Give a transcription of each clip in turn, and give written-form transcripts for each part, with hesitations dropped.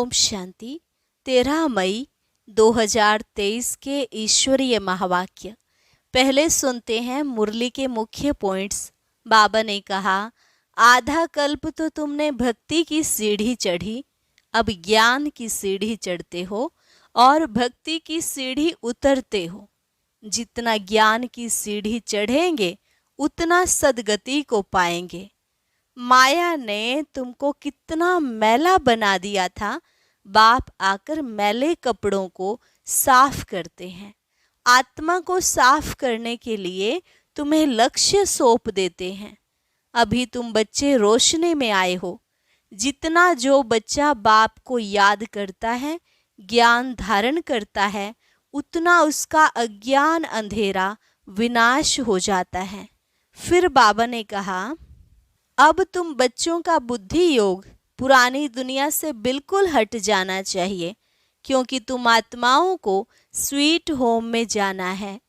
ओम शांति। 13 मई 2023 के ईश्वरीय महावाक्य। पहले सुनते हैं मुरली के मुख्य पॉइंट्स। बाबा ने कहा, आधा कल्प तो तुमने भक्ति की सीढ़ी चढ़ी, अब ज्ञान की सीढ़ी चढ़ते हो और भक्ति की सीढ़ी उतरते हो। जितना ज्ञान की सीढ़ी चढ़ेंगे उतना सदगति को पाएंगे। माया ने तुमको कितना मैला बना दिया था, बाप आकर मैले कपड़ों को साफ करते हैं। आत्मा को साफ करने के लिए तुम्हें लक्ष्य सौंप देते हैं। अभी तुम बच्चे रोशनी में आए हो। जितना जो बच्चा बाप को याद करता है, ज्ञान धारण करता है, उतना उसका अज्ञान अंधेरा विनाश हो जाता है। फिर बाबा ने कहा, अब तुम बच्चों का बुद्धि योग पुरानी दुनिया से बिल्कुल हट जाना चाहिए, क्योंकि तुम आत्माओं को स्वीट होम में जाना है।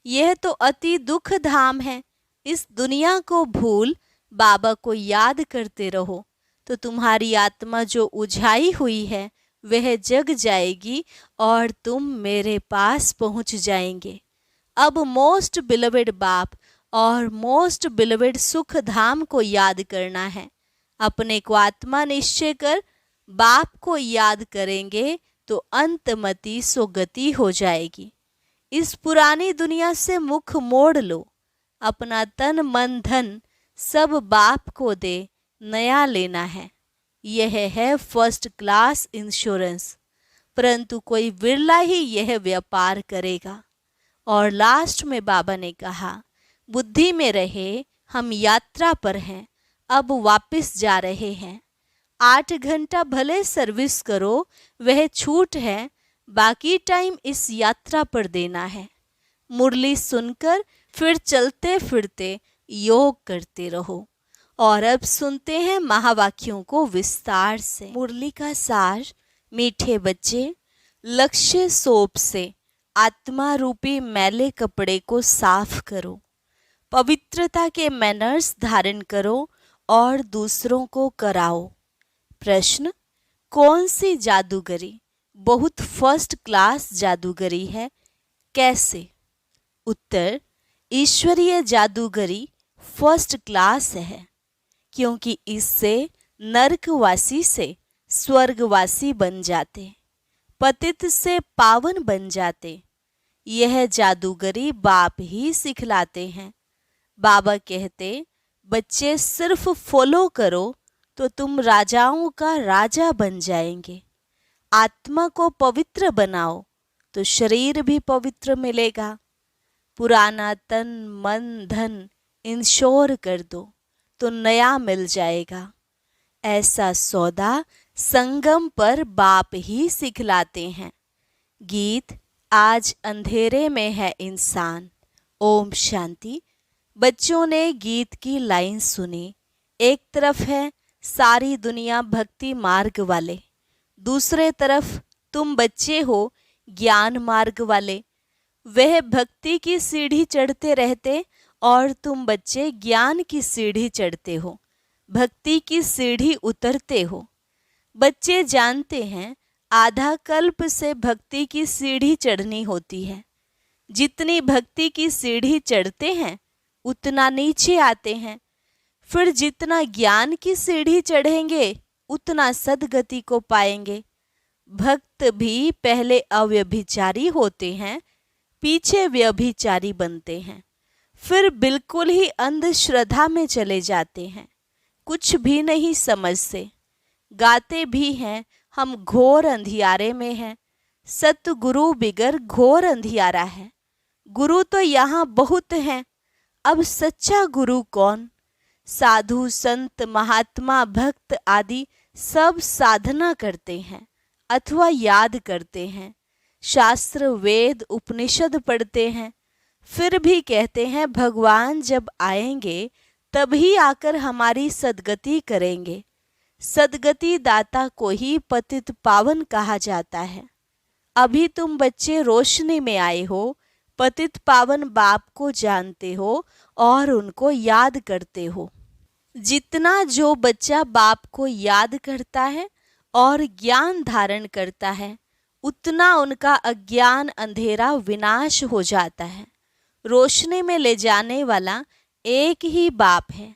यह तो अति दुख धाम है। इस दुनिया को भूल बाबा को याद करते रहो तो तुम्हारी आत्मा जो उझाई हुई है वह जग जाएगी और तुम मेरे पास पहुंच जाएंगे। अब मोस्ट बिलवेड बाप और मोस्ट बिलवेड सुख धाम को याद करना है। अपने को आत्मा निश्चय कर बाप को याद करेंगे तो अंतमति सोगति हो जाएगी। इस पुरानी दुनिया से मुख मोड़ लो। अपना तन मन धन सब बाप को दे, नया लेना है। यह है फर्स्ट क्लास इंश्योरेंस। परंतु कोई विरला ही यह व्यापार करेगा। और लास्ट में बाबा ने कहा, बुद्धि में रहे, हम यात्रा पर हैं, अब वापस जा रहे हैं। 8 घंटा भले सर्विस करो, वह छूट है, बाकी टाइम इस यात्रा पर देना है। मुरली सुनकर फिर चलते फिरते योग करते रहो। और अब सुनते हैं महावाक्यों को विस्तार से। मुरली का सार। मीठे बच्चे, लक्ष्य सोप से आत्मा रूपी मैले कपड़े को साफ करो। पवित्रता के मैनर्स धारण करो और दूसरों को कराओ। प्रश्न, कौन सी जादूगरी बहुत फर्स्ट क्लास जादूगरी है, कैसे? उत्तर, ईश्वरीय जादूगरी फर्स्ट क्लास है, क्योंकि इससे नरकवासी से स्वर्गवासी बन जाते, पतित से पावन बन जाते। यह जादूगरी बाप ही सिखलाते हैं। बाबा कहते, बच्चे सिर्फ फॉलो करो तो तुम राजाओं का राजा बन जाएंगे। आत्मा को पवित्र बनाओ तो शरीर भी पवित्र मिलेगा। पुराना तन मन धन इंश्योर कर दो तो नया मिल जाएगा। ऐसा सौदा संगम पर बाप ही सिखलाते हैं। गीत, आज अंधेरे में है इंसान। ओम शांति। बच्चों ने गीत की लाइन सुनी। एक तरफ है सारी दुनिया भक्ति मार्ग वाले, दूसरे तरफ तुम बच्चे हो ज्ञान मार्ग वाले। वह भक्ति की सीढ़ी चढ़ते रहते और तुम बच्चे ज्ञान की सीढ़ी चढ़ते हो, भक्ति की सीढ़ी उतरते हो। बच्चे जानते हैं आधा कल्प से भक्ति की सीढ़ी चढ़नी होती है। जितनी भक्ति की सीढ़ी चढ़ते हैं उतना नीचे आते हैं। फिर जितना ज्ञान की सीढ़ी चढ़ेंगे उतना सदगति को पाएंगे। भक्त भी पहले अव्यभिचारी होते हैं, पीछे व्यभिचारी बनते हैं, फिर बिल्कुल ही अंधश्रद्धा में चले जाते हैं, कुछ भी नहीं समझते। गाते भी हैं, हम घोर अंधियारे में हैं, सतगुरु बिगर घोर अंधियारा है। गुरु तो यहाँ बहुत हैं, अब सच्चा गुरु कौन? साधु संत महात्मा भक्त आदि सब साधना करते हैं अथवा याद करते हैं, शास्त्र वेद उपनिषद पढ़ते हैं, फिर भी कहते हैं भगवान जब आएंगे तभी आकर हमारी सदगति करेंगे। सदगति दाता को ही पतित पावन कहा जाता है। अभी तुम बच्चे रोशनी में आए हो, पतित पावन बाप को जानते हो और उनको याद करते हो। जितना जो बच्चा बाप को याद करता है और ज्ञान धारण करता है, उतना उनका अज्ञान अंधेरा विनाश हो जाता है। रोशनी में ले जाने वाला एक ही बाप है।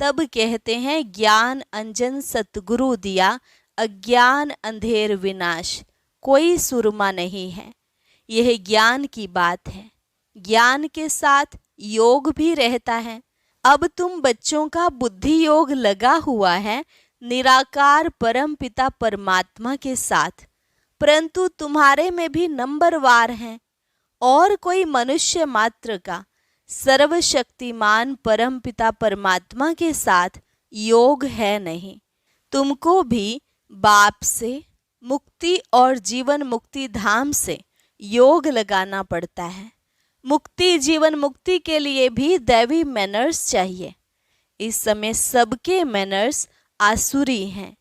तब कहते हैं ज्ञान अंजन सतगुरु दिया, अज्ञान अंधेर विनाश, कोई सुरमा नहीं है। यह ज्ञान की बात है। ज्ञान के साथ योग भी रहता है। अब तुम बच्चों का बुद्धि योग लगा हुआ है निराकार परम पिता परमात्मा के साथ, परंतु तुम्हारे में भी नंबरवार हैं और कोई मनुष्य मात्र का सर्वशक्तिमान परम पिता परमात्मा के साथ योग है नहीं। तुमको भी बाप से, मुक्ति और जीवन मुक्ति धाम से योग लगाना पड़ता है। मुक्ति जीवन मुक्ति के लिए भी दैवी मैनर्स चाहिए। इस समय सबके मैनर्स आसुरी हैं।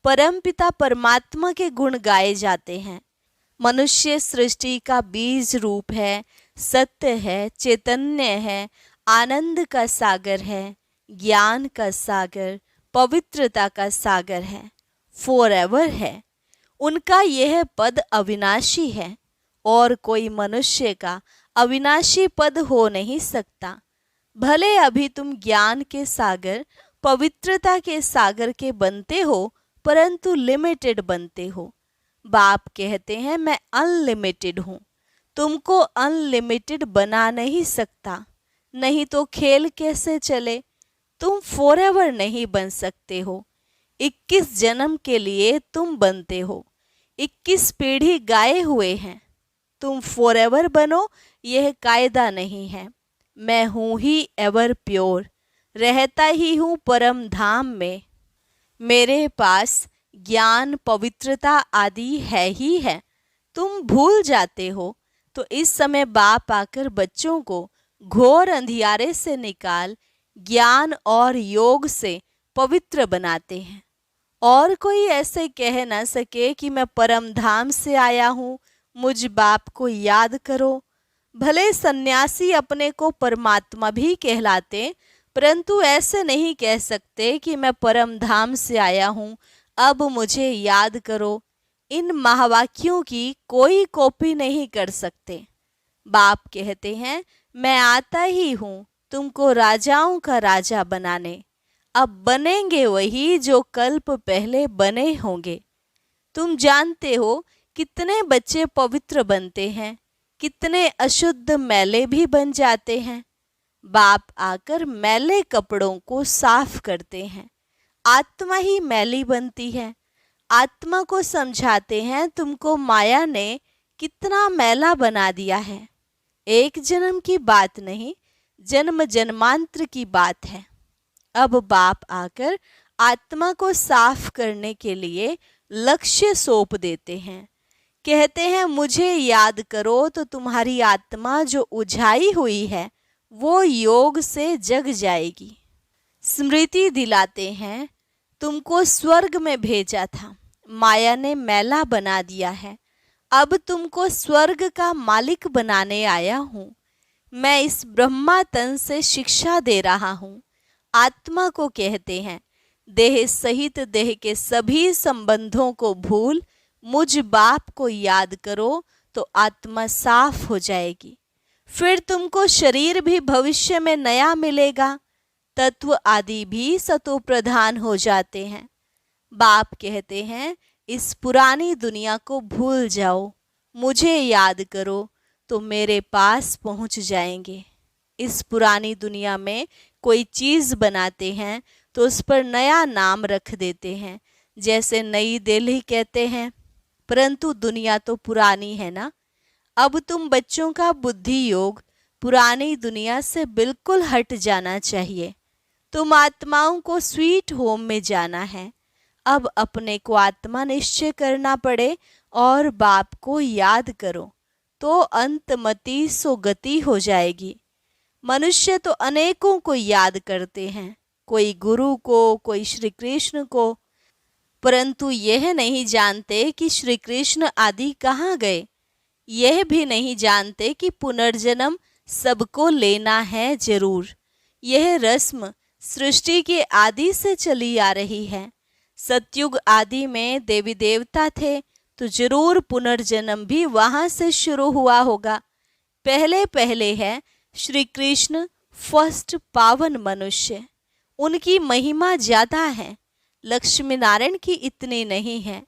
परमपिता परमात्मा के गुण गाए जाते हैं। मनुष्य सृष्टि का बीज रूप है, सत्य है, चैतन्य है, आनंद का सागर है, ज्ञान का सागर, पवित्रता का सागर है, फॉरएवर है। उनका यह पद अविनाशी है और कोई मनुष्य का अविनाशी पद हो नहीं सकता। भले अभी तुम ज्ञान के सागर, पवित्रता के सागर के बनते हो, परंतु लिमिटेड बनते हो। बाप कहते हैं मैं अनलिमिटेड हूँ। तुमको अनलिमिटेड बना नहीं सकता, नहीं तो खेल कैसे चले। तुम फॉरएवर नहीं बन सकते हो। 21 जन्म के लिए तुम बनते हो। 21 पीढ़ी गाए हुए हैं। तुम फॉरएवर बनो, यह कायदा नहीं है। मैं हूँ ही एवर प्योर, रहता ही हूँ परम धाम में। मेरे पास ज्ञान पवित्रता आदि है ही है। तुम भूल जाते हो तो इस समय बाप आकर बच्चों को घोर अंधियारे से निकाल ज्ञान और योग से पवित्र बनाते हैं। और कोई ऐसे कह न सके कि मैं परम धाम से आया हूँ, मुझ बाप को याद करो। भले सन्यासी अपने को परमात्मा भी कहलाते, परंतु ऐसे नहीं कह सकते कि मैं परम धाम से आया हूँ, अब मुझे याद करो। इन महावाक्यों की कोई कॉपी नहीं कर सकते। बाप कहते हैं मैं आता ही हूँ तुमको राजाओं का राजा बनाने। अब बनेंगे वही जो कल्प पहले बने होंगे। तुम जानते हो कितने बच्चे पवित्र बनते हैं, कितने अशुद्ध मैले भी बन जाते हैं। बाप आकर मैले कपड़ों को साफ करते हैं। आत्मा ही मैली बनती है। आत्मा को समझाते हैं तुमको माया ने कितना मैला बना दिया है। एक जन्म की बात नहीं, जन्म जन्मांतर की बात है। अब बाप आकर आत्मा को साफ करने के लिए लक्ष्य सौंप देते हैं। कहते हैं मुझे याद करो तो तुम्हारी आत्मा जो उझाई हुई है वो योग से जग जाएगी। स्मृति दिलाते हैं तुमको स्वर्ग में भेजा था, माया ने मैला बना दिया है। अब तुमको स्वर्ग का मालिक बनाने आया हूँ। मैं इस ब्रह्मा तन से शिक्षा दे रहा हूँ। आत्मा को कहते हैं देह सहित देह के सभी संबंधों को भूल मुझ बाप को याद करो तो आत्मा साफ हो जाएगी। फिर तुमको शरीर भी भविष्य में नया मिलेगा। तत्व आदि भी सतो प्रधान हो जाते हैं। बाप कहते हैं इस पुरानी दुनिया को भूल जाओ, मुझे याद करो तो मेरे पास पहुंच जाएंगे। इस पुरानी दुनिया में कोई चीज़ बनाते हैं तो उस पर नया नाम रख देते हैं, जैसे नई दिल्ली कहते हैं, परंतु दुनिया तो पुरानी है ना। अब तुम बच्चों का बुद्धि योग पुरानी दुनिया से बिल्कुल हट जाना चाहिए। तुम आत्माओं को स्वीट होम में जाना है। अब अपने को आत्मा निश्चय करना पड़े और बाप को याद करो तो अंतमति सो गति हो जाएगी। मनुष्य तो अनेकों को याद करते हैं, कोई गुरु को, कोई श्री कृष्ण को, परंतु यह नहीं जानते कि श्री कृष्ण आदि कहाँ गए। यह भी नहीं जानते कि पुनर्जन्म सबको लेना है जरूर। यह रस्म सृष्टि के आदि से चली आ रही है। सतयुग आदि में देवी देवता थे तो जरूर पुनर्जन्म भी वहां से शुरू हुआ होगा। पहले पहले है श्री कृष्ण फर्स्ट पावन मनुष्य। उनकी महिमा ज्यादा है, लक्ष्मी नारायण की इतनी नहीं है,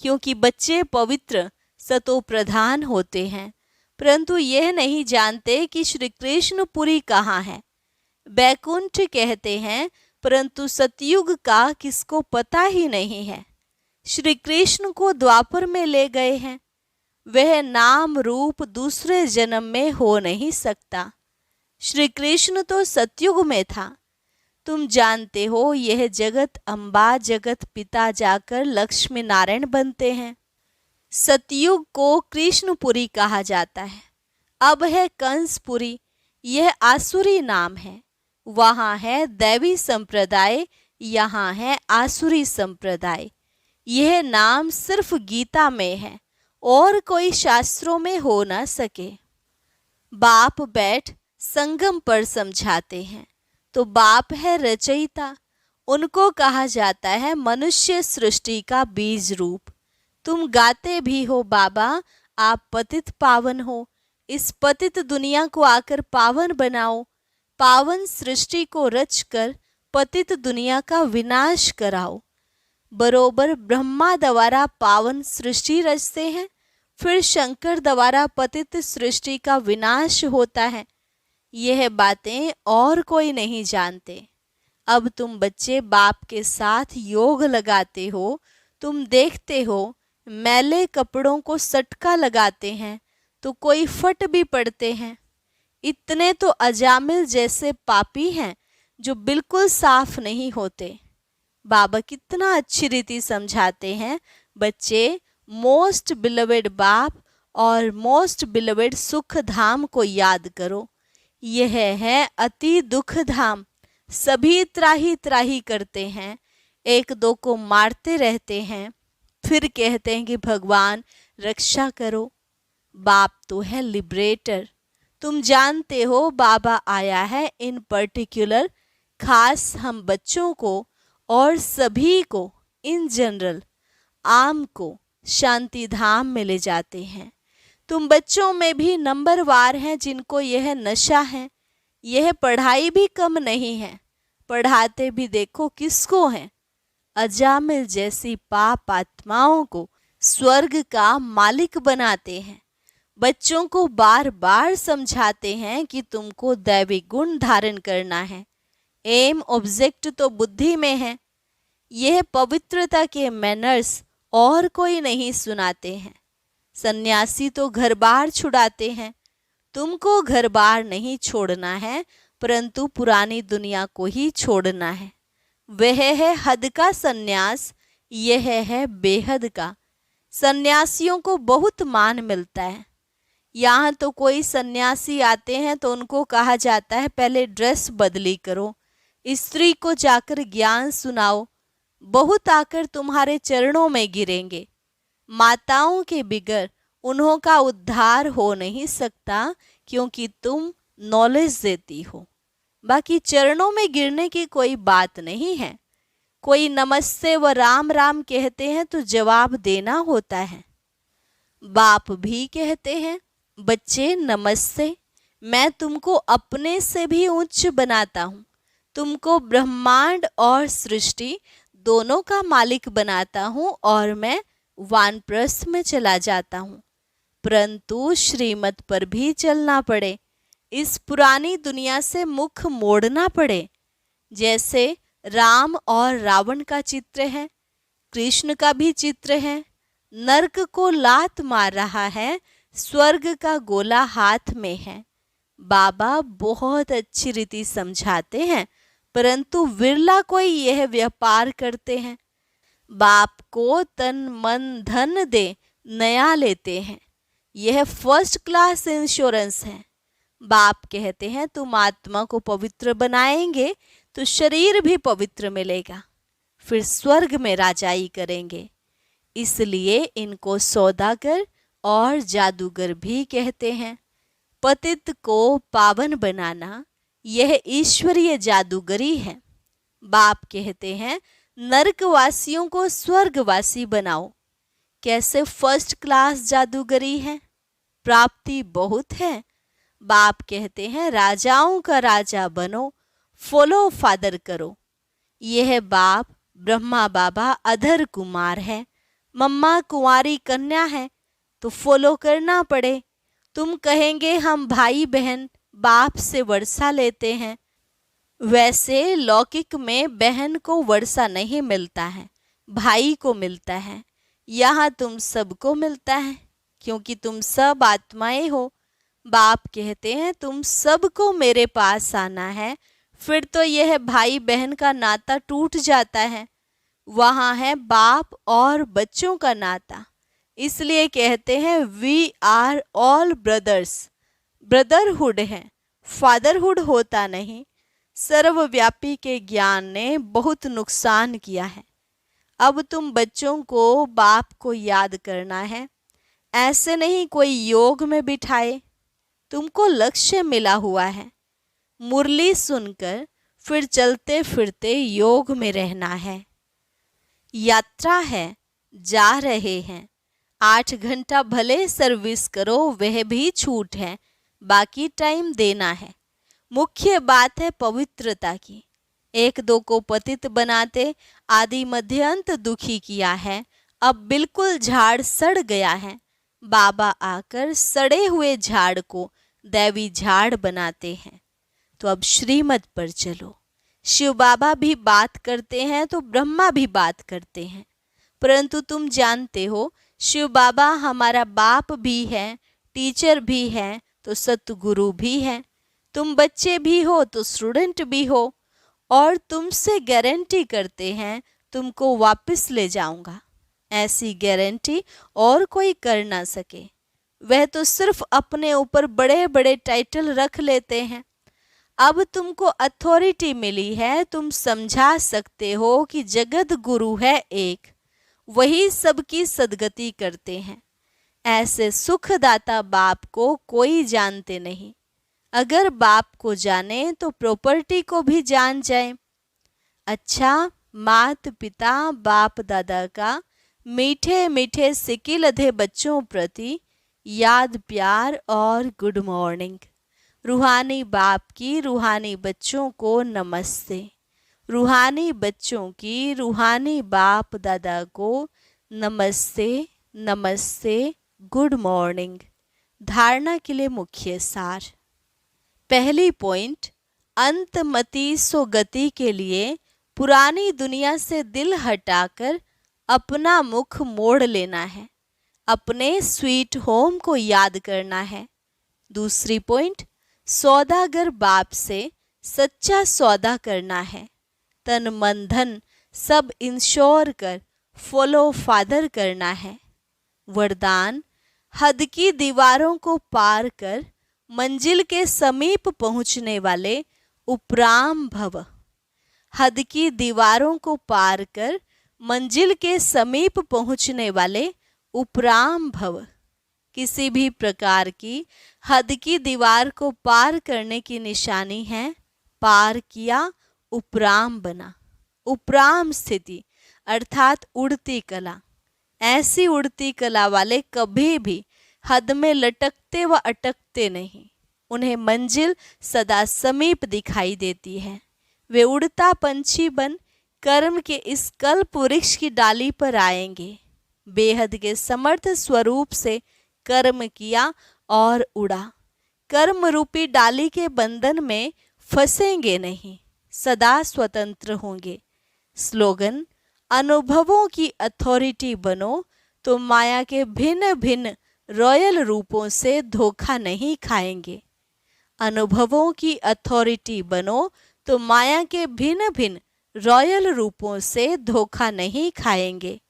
क्योंकि बच्चे पवित्र सतो प्रधान होते हैं, परंतु यह नहीं जानते कि श्री कृष्ण पुरी कहाँ है। बैकुंठ कहते हैं, परंतु सतयुग का किसको पता ही नहीं है। श्री कृष्ण को द्वापर में ले गए हैं, वह नाम रूप दूसरे जन्म में हो नहीं सकता। श्री कृष्ण तो सतयुग में था। तुम जानते हो यह जगत अम्बा जगत पिता जाकर लक्ष्मी नारायण बनते हैं। सतयुग को कृष्णपुरी कहा जाता है। अब है कंसपुरी, यह आसुरी नाम है। वहाँ है दैवी संप्रदाय, यहाँ है आसुरी संप्रदाय। यह नाम सिर्फ गीता में है और कोई शास्त्रों में हो ना सके। बाप बैठ संगम पर समझाते हैं, तो बाप है रचयिता। उनको कहा जाता है मनुष्य सृष्टि का बीज रूप। तुम गाते भी हो बाबा आप पतित पावन हो, इस पतित दुनिया को आकर पावन बनाओ। पावन सृष्टि को रचकर पतित दुनिया का विनाश कराओ। बरोबर ब्रह्मा द्वारा पावन सृष्टि रचते हैं, फिर शंकर द्वारा पतित सृष्टि का विनाश होता है। यह बातें और कोई नहीं जानते। अब तुम बच्चे बाप के साथ योग लगाते हो, तुम देखते हो मैले कपड़ों को सटका लगाते हैं तो कोई फट भी पड़ते हैं। इतने तो अजामिल जैसे पापी हैं जो बिल्कुल साफ नहीं होते। बाबा कितना अच्छी रीति समझाते हैं, बच्चे मोस्ट बिलवेड बाप और मोस्ट बिलवेड सुख धाम को याद करो। यह है अति दुख धाम। सभी त्राही त्राही करते हैं, एक दो को मारते रहते हैं, फिर कहते हैं कि भगवान रक्षा करो। बाप तो है लिबरेटर। तुम जानते हो बाबा आया है इन पर्टिकुलर, खास हम बच्चों को और सभी को इन जनरल आम को शांति धाम में ले जाते हैं। तुम बच्चों में भी नंबरवार हैं जिनको यह नशा है। यह पढ़ाई भी कम नहीं है, पढ़ाते भी देखो किसको हैं, अजामिल जैसी पाप आत्माओं को स्वर्ग का मालिक बनाते हैं। बच्चों को बार बार समझाते हैं कि तुमको दैवी गुण धारण करना है। एम ऑब्जेक्ट तो बुद्धि में है। यह पवित्रता के मैनर्स और कोई नहीं सुनाते हैं। सन्यासी तो घर बार छुड़ाते हैं। तुमको घर बार नहीं छोड़ना है, परंतु पुरानी दुनिया को ही छोड़ना है। वह है हद का सन्यास, यह है बेहद का। सन्यासियों को बहुत मान मिलता है। यहाँ तो कोई सन्यासी आते हैं तो उनको कहा जाता है पहले ड्रेस बदली करो, स्त्री को जाकर ज्ञान सुनाओ। बहुत आकर तुम्हारे चरणों में गिरेंगे। माताओं के बिगर उन्हों का उद्धार हो नहीं सकता, क्योंकि तुम नॉलेज देती हो। बाकी चरणों में गिरने की कोई बात नहीं है। कोई नमस्ते व राम राम कहते हैं तो जवाब देना होता है। बाप भी कहते हैं बच्चे नमस्ते, मैं तुमको अपने से भी उच्च बनाता हूँ। तुमको ब्रह्मांड और सृष्टि दोनों का मालिक बनाता हूँ और मैं वानप्रस्थ में चला जाता हूँ। परंतु श्रीमत पर भी चलना पड़े, इस पुरानी दुनिया से मुख मोड़ना पड़े। जैसे राम और रावण का चित्र है, कृष्ण का भी चित्र है। नरक को लात मार रहा है, स्वर्ग का गोला हाथ में है। बाबा बहुत अच्छी रीति समझाते हैं, परंतु विरला कोई यह व्यापार करते हैं। बाप को तन मन धन दे नया लेते हैं। यह फर्स्ट क्लास इंश्योरेंस है। बाप कहते हैं तुम आत्मा को पवित्र बनाएंगे तो शरीर भी पवित्र मिलेगा, फिर स्वर्ग में राजाई करेंगे। इसलिए इनको सौदागर और जादूगर भी कहते हैं। पतित को पावन बनाना यह ईश्वरीय जादूगरी है। बाप कहते हैं नरकवासियों को स्वर्गवासी बनाओ। कैसे फर्स्ट क्लास जादूगरी है, प्राप्ति बहुत है। बाप कहते हैं राजाओं का राजा बनो, फॉलो फादर करो। यह बाप ब्रह्मा बाबा अधर कुमार है, मम्मा कुंवारी कन्या है, तो फॉलो करना पड़े। तुम कहेंगे हम भाई बहन बाप से वर्षा लेते हैं। वैसे लौकिक में बहन को वर्षा नहीं मिलता है, भाई को मिलता है। यहाँ तुम सबको मिलता है, क्योंकि तुम सब आत्माएं हो। बाप कहते हैं तुम सबको मेरे पास आना है, फिर तो यह भाई बहन का नाता टूट जाता है। वहाँ है बाप और बच्चों का नाता, इसलिए कहते हैं we are all brothers. Brotherhood है, फादरहुड होता नहीं। सर्वव्यापी के ज्ञान ने बहुत नुकसान किया है। अब तुम बच्चों को बाप को याद करना है, ऐसे नहीं कोई योग में बिठाए। तुमको लक्ष्य मिला हुआ है, मुरली सुनकर फिर चलते फिरते योग में रहना है। यात्रा है, जा रहे हैं। 8 घंटा भले सर्विस करो, वह भी छूट है, बाकी टाइम देना है। मुख्य बात है पवित्रता की। 1-2 को पतित बनाते आदि मध्य अंत दुखी किया है, अब बिल्कुल झाड़ सड़ गया है। बाबा आकर सड़े हुए झाड़ को दैवी झाड़ बनाते हैं। तो अब श्रीमत पर चलो। शिव बाबा भी बात करते हैं तो ब्रह्मा भी बात करते हैं, परंतु तुम जानते हो शिव बाबा हमारा बाप भी है, टीचर भी है, तो सतगुरु भी है। तुम बच्चे भी हो तो स्टूडेंट भी हो, और तुमसे गारंटी करते हैं तुमको वापस ले जाऊंगा। ऐसी गारंटी और कोई कर ना सके। वह तो सिर्फ अपने ऊपर बड़े बड़े टाइटल रख लेते हैं। अब तुमको अथॉरिटी मिली है, तुम समझा सकते हो कि जगत गुरु है एक, वही सबकी सदगति करते हैं। ऐसे सुखदाता बाप को कोई जानते नहीं। अगर बाप को जाने तो प्रॉपर्टी को भी जान जाए। अच्छा, मात पिता बाप दादा का मीठे मीठे सिक्के लधे बच्चों प्रति याद प्यार और गुड मॉर्निंग। रूहानी बाप की रूहानी बच्चों को नमस्ते। रूहानी बच्चों की रूहानी बाप दादा को नमस्ते नमस्ते, गुड मॉर्निंग। धारणा के लिए मुख्य सार। पहली पॉइंट, अंतमति सो गति के लिए पुरानी दुनिया से दिल हटाकर अपना मुख मोड़ लेना है, अपने स्वीट होम को याद करना है। दूसरी पॉइंट, सौदागर बाप से सच्चा सौदा करना है। तन मन धन सब इंश्योर कर फॉलो फादर करना है। वरदान, हद की दीवारों को पार कर मंजिल के समीप पहुंचने वाले उपराम भव। हद की दीवारों को पार कर मंजिल के समीप पहुंचने वाले उपराम भव। किसी भी प्रकार की हद की दीवार को पार करने की निशानी है पार किया, उपराम बना। उपराम स्थिति अर्थात उड़ती कला। ऐसी उड़ती कला वाले कभी भी हद में लटकते व अटकते नहीं। उन्हें मंजिल सदा समीप दिखाई देती है। वे उड़ता पंछी बन कर्म के इस कल्प वृक्ष की डाली पर आएंगे। बेहद के समर्थ स्वरूप से कर्म किया और उड़ा। कर्म रूपी डाली के बंधन में फंसेंगे नहीं, सदा स्वतंत्र होंगे। स्लोगन, अनुभवों की अथॉरिटी बनो तो माया के भिन्न भिन्न रॉयल रूपों से धोखा नहीं खाएंगे। अनुभवों की अथॉरिटी बनो तो माया के भिन्न भिन्न रॉयल रूपों से धोखा नहीं खाएंगे।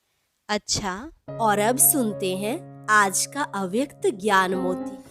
अच्छा, और अब सुनते हैं आज का अव्यक्त ज्ञान मोती।